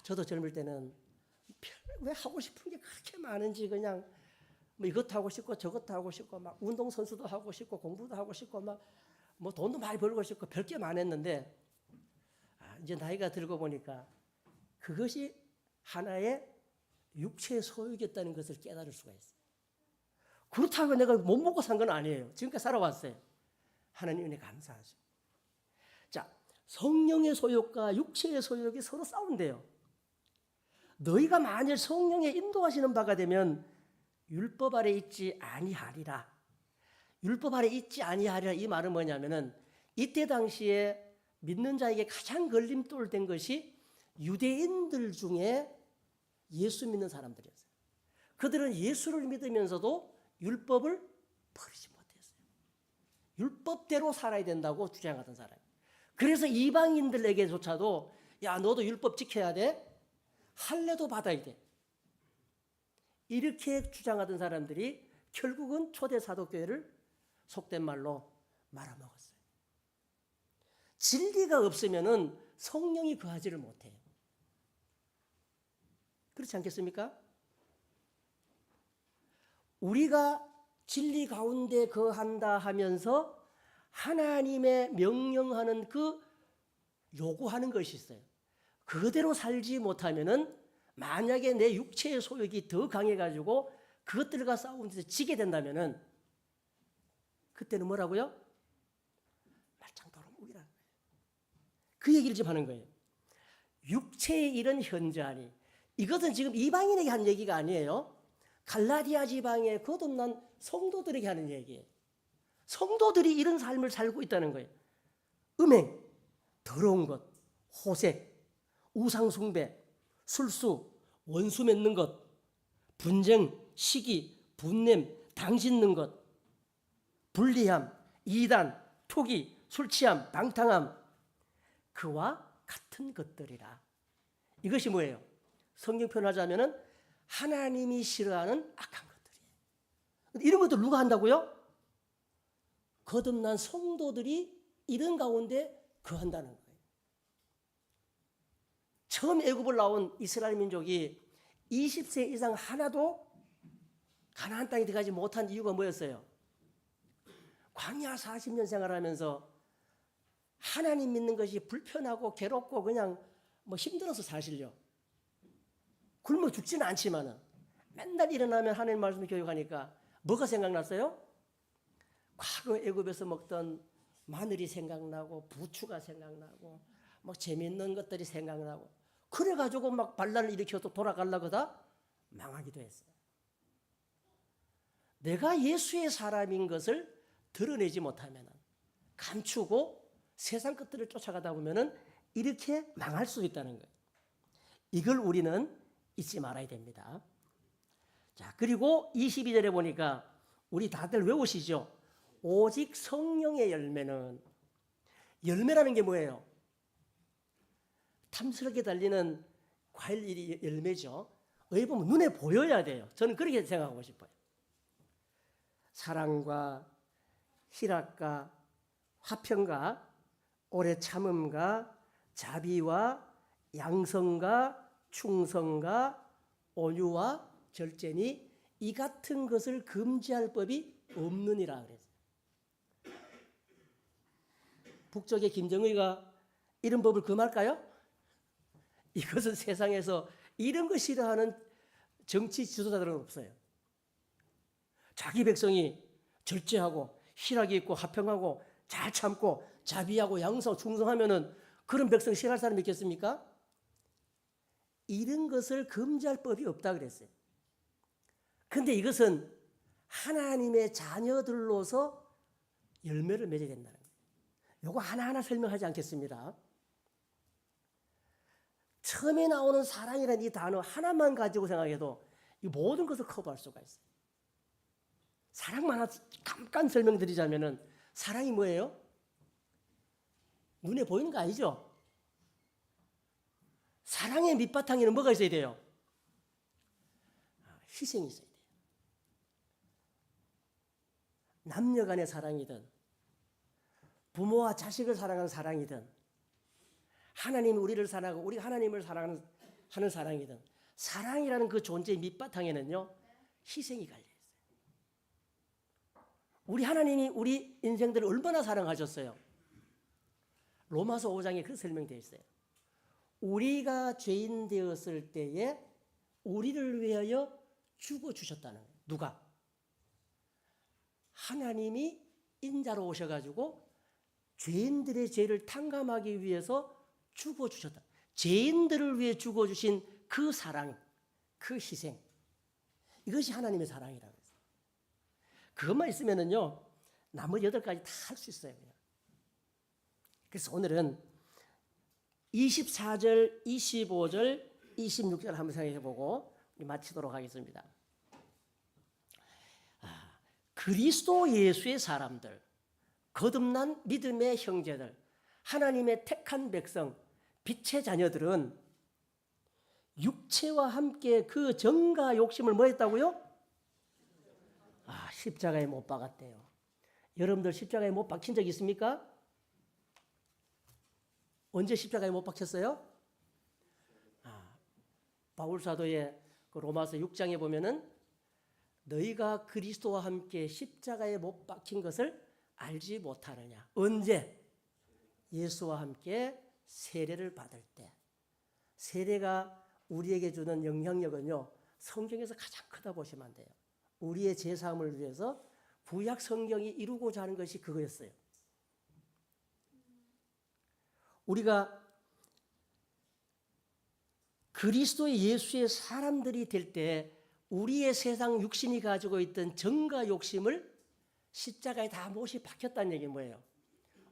저도 젊을 때는 왜 하고 싶은 게 그렇게 많은지 그냥 뭐 이것도 하고 싶고 저것도 하고 싶고 막 운동선수도 하고 싶고 공부도 하고 싶고 막 뭐 돈도 많이 벌고 싶고 별게 많았는데 이제 나이가 들고 보니까 그것이 하나의 육체의 소유겠다는 것을 깨달을 수가 있어요. 그렇다고 내가 못 먹고 산 건 아니에요. 지금까지 살아왔어요. 하나님 은혜 감사하죠. 자, 성령의 소욕과 육체의 소욕이 서로 싸운대요. 너희가 만일 성령의 인도하시는 바가 되면 율법 아래 있지 아니하리라. 율법 아래 있지 아니하리라 이 말은 뭐냐면은 이때 당시에 믿는 자에게 가장 걸림돌 된 것이 유대인들 중에 예수 믿는 사람들이었어요. 그들은 예수를 믿으면서도 율법을 버리지 못했어요. 율법대로 살아야 된다고 주장하던 사람. 그래서 이방인들에게조차도 야 너도 율법 지켜야 돼. 할례도 받아야 돼. 이렇게 주장하던 사람들이 결국은 초대 사도교회를 속된 말로 말아먹었어요. 진리가 없으면은 성령이 거하지를 못해요. 그렇지 않겠습니까? 우리가 진리 가운데 거한다 하면서 하나님의 명령하는 그 요구하는 것이 있어요. 그대로 살지 못하면은 만약에 내 육체의 소욕이 더 강해가지고 그것들과 싸우면서 지게 된다면은 그때는 뭐라고요? 말짱도로 우기라는 거예요. 그 얘기를 지금 하는 거예요. 육체의 일은 현저하니. 이것은 지금 이방인에게 하는 얘기가 아니에요. 갈라디아 지방에 거듭난 성도들에게 하는 얘기예요. 성도들이 이런 삶을 살고 있다는 거예요. 음행, 더러운 것, 호색, 우상숭배, 술수, 원수 맺는 것, 분쟁, 시기, 분냄, 당짓는 것, 불리함, 이단, 투기, 술취함, 방탕함, 그와 같은 것들이라. 이것이 뭐예요? 성경 표현하자면은 하나님이 싫어하는 악한 것들이에요. 이런 것들 누가 한다고요? 거듭난 성도들이 이런 가운데 거한다는 거예요. 처음 애굽을 나온 이스라엘 민족이 20세 이상 하나도 가나안 땅에 들어가지 못한 이유가 뭐였어요? 광야 40년 생활하면서 하나님 믿는 것이 불편하고 괴롭고 그냥 뭐 힘들어서 사실요. 굶어 죽지는 않지만은 맨날 일어나면 하나님 말씀을 교육하니까 뭐가 생각났어요? 과거 애굽에서 먹던 마늘이 생각나고 부추가 생각나고 뭐 재밌는 것들이 생각나고 그래가지고 막 반란을 일으켜서 돌아가려고 다 망하기도 했어요. 내가 예수의 사람인 것을 드러내지 못하면 감추고 세상 것들을 쫓아가다 보면 이렇게 망할 수 있다는 거예요. 이걸 우리는 잊지 말아야 됩니다. 자, 그리고 22절에 보니까 우리 다들 외우시죠? 오직 성령의 열매는, 열매라는 게 뭐예요? 탐스럽게 달리는 과일 열매죠. 여기 보면 눈에 보여야 돼요. 저는 그렇게 생각하고 싶어요. 사랑과 희락과 화평과 오래 참음과 자비와 양성과 충성과 온유와 절제니 이 같은 것을 금지할 법이 없느니라 그랬어요. 북쪽의 김정의가 이런 법을 금할까요? 이것은 세상에서 이런 거 싫어하는 정치 지도자들은 없어요. 자기 백성이 절제하고 희락이 있고 화평하고 잘 참고 자비하고 양성 충성하면은 그런 백성 싫어할 사람이 있겠습니까? 이런 것을 금지할 법이 없다 그랬어요. 근데 이것은 하나님의 자녀들로서 열매를 맺어야 된다는 거예요. 이거 하나하나 설명하지 않겠습니다. 처음에 나오는 사랑이라는 이 단어 하나만 가지고 생각해도 이 모든 것을 커버할 수가 있어요. 사랑만 하나 잠깐 설명드리자면은 사랑이 뭐예요? 눈에 보이는 거 아니죠? 사랑의 밑바탕에는 뭐가 있어야 돼요? 희생이 있어야 돼요. 남녀 간의 사랑이든 부모와 자식을 사랑하는 사랑이든 하나님이 우리를 사랑하고 우리가 하나님을 사랑하는 사랑이든 사랑이라는 그 존재의 밑바탕에는요 희생이 갈려 있어요. 우리 하나님이 우리 인생들을 얼마나 사랑하셨어요? 로마서 5장에 그 설명되어 있어요. 우리가 죄인 되었을 때에 우리를 위하여 죽어주셨다는 거예요. 누가? 하나님이 인자로 오셔가지고 죄인들의 죄를 탕감하기 위해서 죽어주셨다. 죄인들을 위해 죽어주신 그 사랑, 그 희생, 이것이 하나님의 사랑이라고 했어요. 그것만 있으면은요 나머지 8가지 다 할 수 있어요. 그냥. 그래서 오늘은 24절, 25절, 26절 한번 생각해보고 마치도록 하겠습니다. 그리스도 예수의 사람들, 거듭난 믿음의 형제들, 하나님의 택한 백성, 빛의 자녀들은 육체와 함께 그 정과 욕심을 뭐 했다고요? 십자가에 못 박았대요. 여러분들 십자가에 못 박힌 적 있습니까? 언제 십자가에 못 박혔어요? 바울 사도의 그 로마서 6장에 보면은 너희가 그리스도와 함께 십자가에 못 박힌 것을 알지 못하느냐. 언제? 예수와 함께 세례를 받을 때. 세례가 우리에게 주는 영향력은요 성경에서 가장 크다 보시면 안 돼요. 우리의 죄사함을 위해서 구약 성경이 이루고자 하는 것이 그거였어요. 우리가 그리스도의 예수의 사람들이 될 때 우리의 세상 육신이 가지고 있던 정과 욕심을 십자가에 다 못이 박혔다는 얘기는 뭐예요?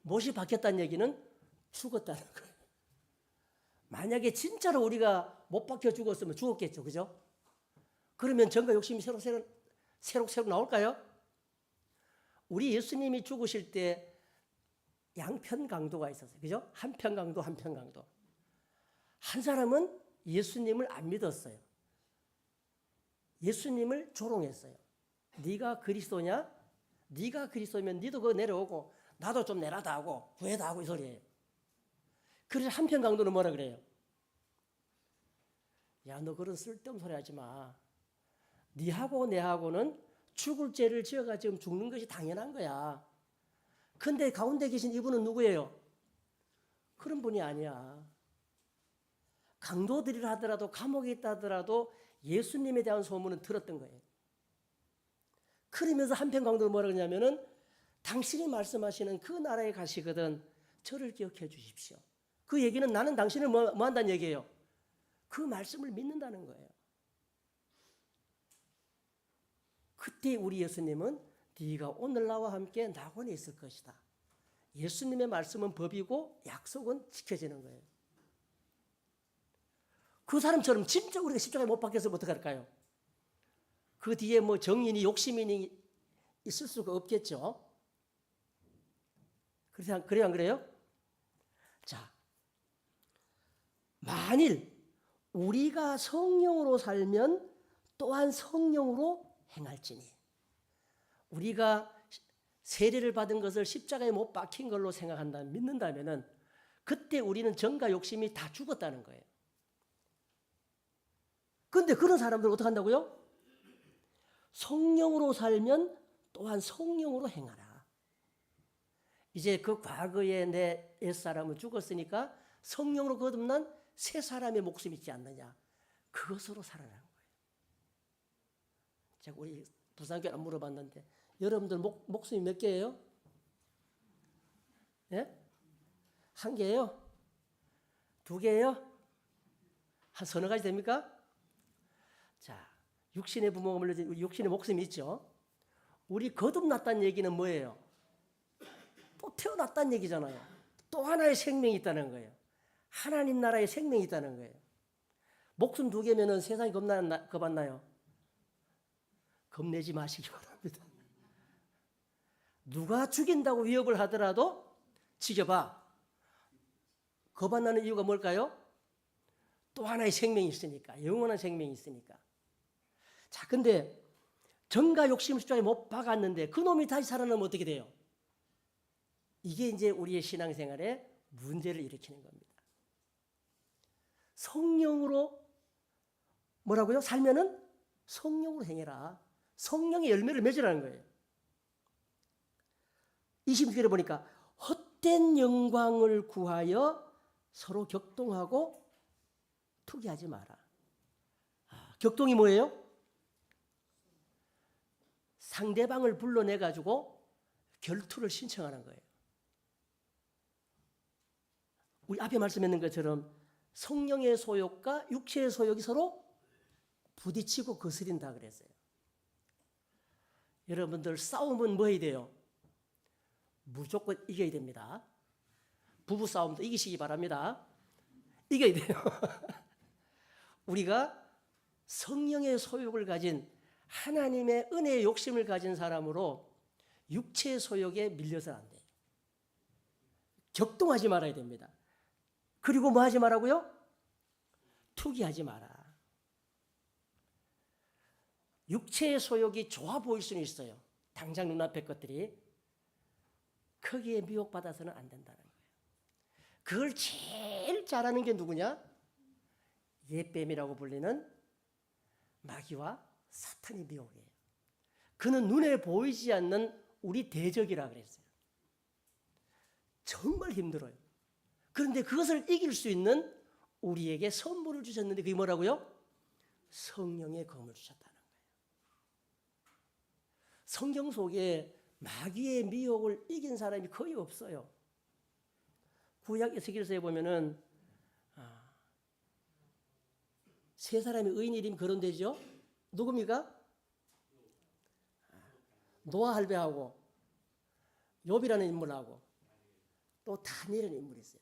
못이 박혔다는 얘기는 죽었다는 거예요. 만약에 진짜로 우리가 못 박혀 죽었으면 죽었겠죠. 그죠? 그러면 정과 욕심이 새록새록 나올까요? 우리 예수님이 죽으실 때 양편 강도가 있었어요. 그죠? 한편 강도, 한편 강도. 한 사람은 예수님을 안 믿었어요. 예수님을 조롱했어요. 네가 그리스도냐? 네가 그리스도면 네도 그거 내려오고 나도 좀 내라다 하고 구해다 하고 이 소리예요. 그래서 한편 강도는 뭐라 그래요? 야, 너 그런 쓸데없는 소리 하지 마. 네하고 내하고는 죽을 죄를 지어가지고 죽는 것이 당연한 거야. 근데 가운데 계신 이분은 누구예요? 그런 분이 아니야. 강도들이라 하더라도 감옥에 있다 하더라도 예수님에 대한 소문은 들었던 거예요. 그러면서 한편 강도는 뭐라 그러냐면은 당신이 말씀하시는 그 나라에 가시거든 저를 기억해 주십시오. 그 얘기는 나는 당신을 뭐 한다는 얘기예요? 그 말씀을 믿는다는 거예요. 그때 우리 예수님은 네가 오늘 나와 함께 낙원에 있을 것이다. 예수님의 말씀은 법이고 약속은 지켜지는 거예요. 그 사람처럼 진짜 우리가 십자가에 못 박혀서 어떡할까요? 그 뒤에 뭐 정인이 욕심이 있을 수가 없겠죠. 그래요, 안 그래요? 자, 만일 우리가 성령으로 살면 또한 성령으로 행할지니, 우리가 세례를 받은 것을 십자가에 못 박힌 걸로 믿는다면은 그때 우리는 정과 욕심이 다 죽었다는 거예요. 그런데 그런 사람들은 어떻게 한다고요? 성령으로 살면 또한 성령으로 행하라. 이제 그 과거에 내 옛사람은 죽었으니까 성령으로 거듭난 새 사람의 목숨이 있지 않느냐. 그것으로 살아라는 거예요. 제가 우리 부산교회 안 물어봤는데 여러분들 목숨이 몇 개예요? 예? 한 개예요? 두 개예요? 한 서너 가지 됩니까? 자, 육신의 부모가 물려진 육신의 목숨이 있죠. 우리 거듭났다는 얘기는 뭐예요? 또 태어났다는 얘기잖아요. 또 하나의 생명이 있다는 거예요. 하나님 나라의 생명이 있다는 거예요. 목숨 두 개면은 세상이 겁나요? 겁내지 마시기 바랍니다. 누가 죽인다고 위협을 하더라도 지켜봐. 겁 안 나는 이유가 뭘까요? 또 하나의 생명이 있으니까. 영원한 생명이 있으니까. 자, 근데 정과 욕심을 십자가에 못 박았는데 그 놈이 다시 살아나면 어떻게 돼요? 이게 이제 우리의 신앙생활에 문제를 일으키는 겁니다. 성령으로 뭐라고요? 살면은 성령으로 행해라. 성령의 열매를 맺으라는 거예요. 26절에 보니까 헛된 영광을 구하여 서로 격동하고 투기하지 마라. 격동이 뭐예요? 상대방을 불러내가지고 결투를 신청하는 거예요. 우리 앞에 말씀했는 것처럼 성령의 소욕과 육체의 소욕이 서로 부딪히고 거스린다 그랬어요. 여러분들 싸움은 뭐 해야 돼요? 무조건 이겨야 됩니다. 부부 싸움도 이기시기 바랍니다. 이겨야 돼요. 우리가 성령의 소욕을 가진 하나님의 은혜의 욕심을 가진 사람으로 육체의 소욕에 밀려서는 안 돼요. 격동하지 말아야 됩니다. 그리고 뭐 하지 말라고요? 투기하지 마라. 육체의 소욕이 좋아 보일 수는 있어요. 당장 눈앞의 것들이. 거기에 미혹받아서는 안 된다는 거예요. 그걸 제일 잘하는 게 누구냐? 옛뱀이라고 불리는 마귀와 사탄의 미혹이에요. 그는 눈에 보이지 않는 우리 대적이라 그랬어요. 정말 힘들어요. 그런데 그것을 이길 수 있는 우리에게 선물을 주셨는데 그게 뭐라고요? 성령의 검을 주셨다는 거예요. 성경 속에 마귀의 미혹을 이긴 사람이 거의 없어요. 구약 에스겔서에 보면은 세 사람의 의인 이름이 거론되죠. 누굽니까? 노아 할배하고 욥이라는 인물하고 또 다니엘이라는 인물이 있어요.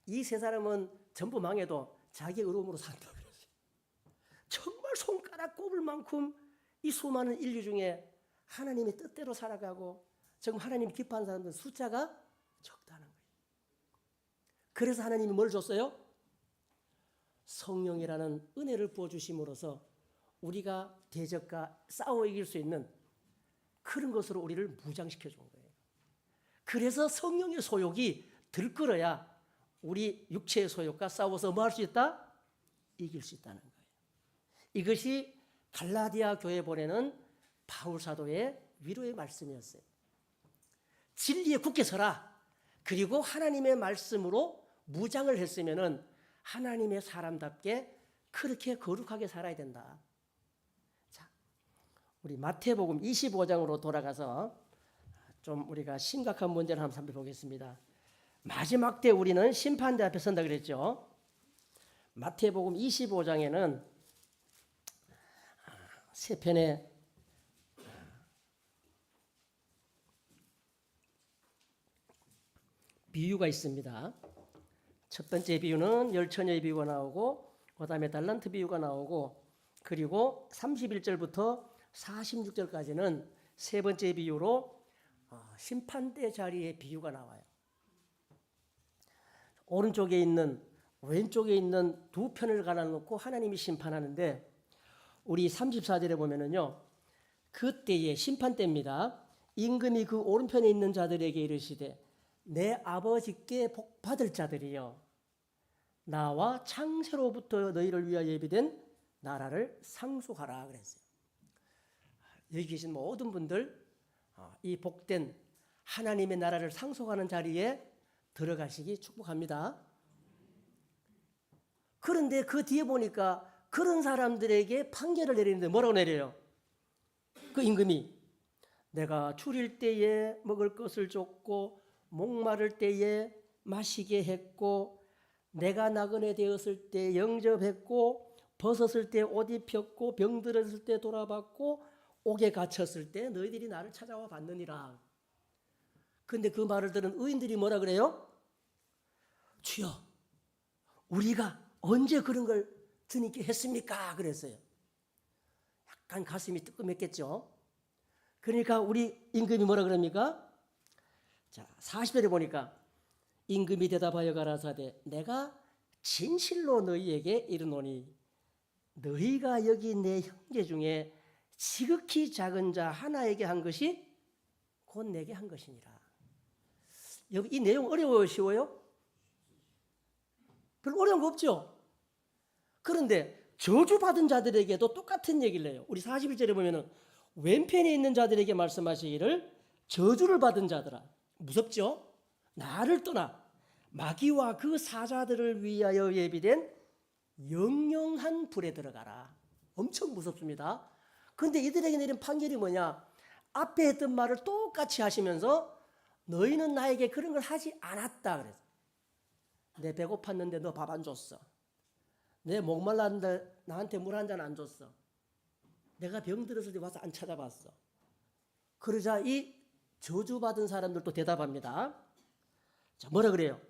이 세 사람은 전부 망해도 자기 의로움으로 산다고 그랬어요. 정말 손가락 꼽을 만큼 이 수많은 인류 중에 하나님의 뜻대로 살아가고 지금 하나님이 기뻐하는 사람들은 숫자가 적다는 거예요. 그래서 하나님이 뭘 줬어요? 성령이라는 은혜를 부어주심으로써 우리가 대적과 싸워 이길 수 있는 그런 것으로 우리를 무장시켜 준 거예요. 그래서 성령의 소욕이 들끓어야 우리 육체의 소욕과 싸워서 뭐 할 수 있다? 이길 수 있다는 거예요. 이것이 갈라디아 교회에 보내는 바울 사도의 위로의 말씀이었어요. 진리에 굳게 서라. 그리고 하나님의 말씀으로 무장을 했으면은 하나님의 사람답게 그렇게 거룩하게 살아야 된다. 자, 우리 마태복음 25장으로 돌아가서 좀 우리가 심각한 문제를 한번 살펴보겠습니다. 마지막 때 우리는 심판대 앞에 선다 그랬죠. 마태복음 25장에는 세 편의 비유가 있습니다. 첫 번째 비유는 열처녀의 비유가 나오고 그 다음에 달란트 비유가 나오고 그리고 31절부터 46절까지는 세 번째 비유로 심판대 자리의 비유가 나와요. 오른쪽에 있는 왼쪽에 있는 두 편을 갈라놓고 하나님이 심판하는데 우리 34절에 보면은요. 그때의 심판대입니다. 임금이 그 오른편에 있는 자들에게 이르시되 내 아버지께 복받을 자들이여 나와 창세로부터 너희를 위하여 예비된 나라를 상속하라 그랬어요. 여기 계신 모든 분들 이 복된 하나님의 나라를 상속하는 자리에 들어가시기 축복합니다. 그런데 그 뒤에 보니까 그런 사람들에게 판결을 내리는데 뭐라고 내려요? 그 임금이 내가 줄일 때에 먹을 것을 줬고 목마를 때에 마시게 했고 내가 나그네 되었을 때 영접했고 벗었을 때 옷 입혔고 병들었을 때 돌아봤고 옥에 갇혔을 때 너희들이 나를 찾아와 봤느니라. 근데 그 말을 들은 의인들이 뭐라 그래요? 주여, 우리가 언제 그런 걸 주님께 했습니까? 그랬어요. 약간 가슴이 뜨끔했겠죠. 그러니까 우리 임금이 뭐라 그럽니까? 자, 40절에 보니까 임금이 대답하여 가라사대 내가 진실로 너희에게 이르노니 너희가 여기 내 형제 중에 지극히 작은 자 하나에게 한 것이 곧 내게 한 것이니라. 여기 이 내용 어려워요, 쉬워요? 별로 어려운 거 없죠? 그런데 저주받은 자들에게도 똑같은 얘기를 해요. 우리 41절에 보면은 왼편에 있는 자들에게 말씀하시기를 저주를 받은 자들아 무섭죠? 나를 떠나 마귀와 그 사자들을 위하여 예비된 영영한 불에 들어가라. 엄청 무섭습니다. 그런데 이들에게 내린 판결이 뭐냐? 앞에 했던 말을 똑같이 하시면서 너희는 나에게 그런 걸 하지 않았다 그랬어. 내 배고팠는데 너 밥 안 줬어. 내 목말랐는데 나한테 물 한 잔 안 줬어. 내가 병들었을 때 와서 안 찾아봤어. 그러자 이 저주받은 사람들도 대답합니다. 자, 뭐라 그래요?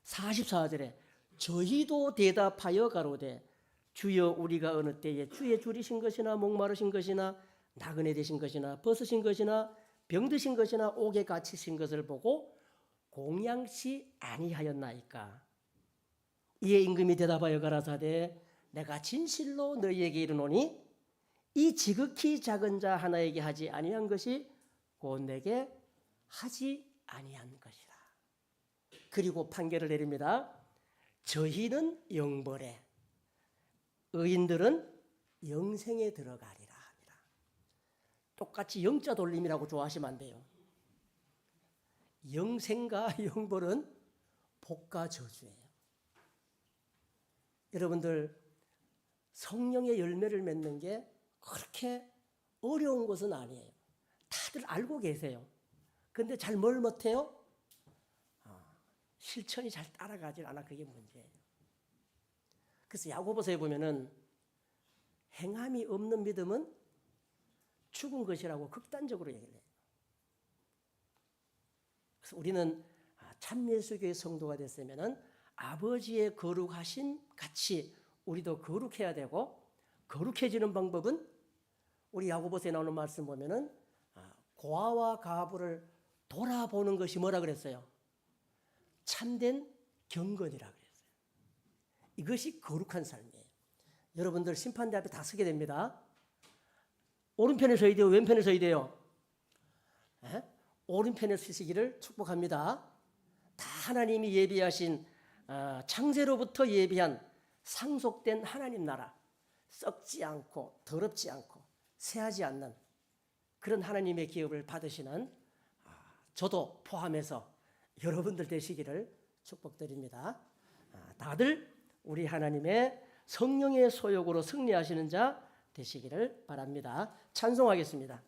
44절에 저희도 대답하여 가로되 주여 우리가 어느 때에 주의 줄이신 것이나 목마르신 것이나 나그네 되신 것이나 벗으신 것이나 병드신 것이나 옥에 갇히신 것을 보고 공양치 아니하였나이까. 이에 임금이 대답하여 가라사대 내가 진실로 너희에게 이르노니 이 지극히 작은 자 하나에게 하지 아니한 것이 곧 내게 하지 아니한 것이라. 그리고 판결을 내립니다. 저희는 영벌에 의인들은 영생에 들어가리라 합니다. 똑같이 영자 돌림이라고 좋아하시면 안 돼요. 영생과 영벌은 복과 저주예요. 여러분들 성령의 열매를 맺는 게 그렇게 어려운 것은 아니에요. 다들 알고 계세요. 근데 잘 뭘 못해요? 실천이 잘 따라가질 않아. 그게 문제예요. 그래서 야고보서에 보면은 행함이 없는 믿음은 죽은 것이라고 극단적으로 얘기를 해요. 그래서 우리는 참예수교의 성도가 됐으면은 아버지의 거룩하심 같이 우리도 거룩해야 되고, 거룩해지는 방법은 우리 야고보서에 나오는 말씀 보면은 고아와 가부를 돌아보는 것이 뭐라 그랬어요? 참된 경건이라 그랬어요. 이것이 거룩한 삶이에요. 여러분들 심판대 앞에 다 서게 됩니다. 오른편에 서야 돼요? 왼편에 서야 돼요? 오른편에 서시기를 축복합니다. 다 하나님이 예비하신 창세로부터 예비한 상속된 하나님 나라, 썩지 않고 더럽지 않고 새하지 않는 그런 하나님의 기업을 받으시는 저도 포함해서 여러분들 되시기를 축복드립니다. 다들 우리 하나님의 성령의 소욕으로 승리하시는 자 되시기를 바랍니다. 찬송하겠습니다.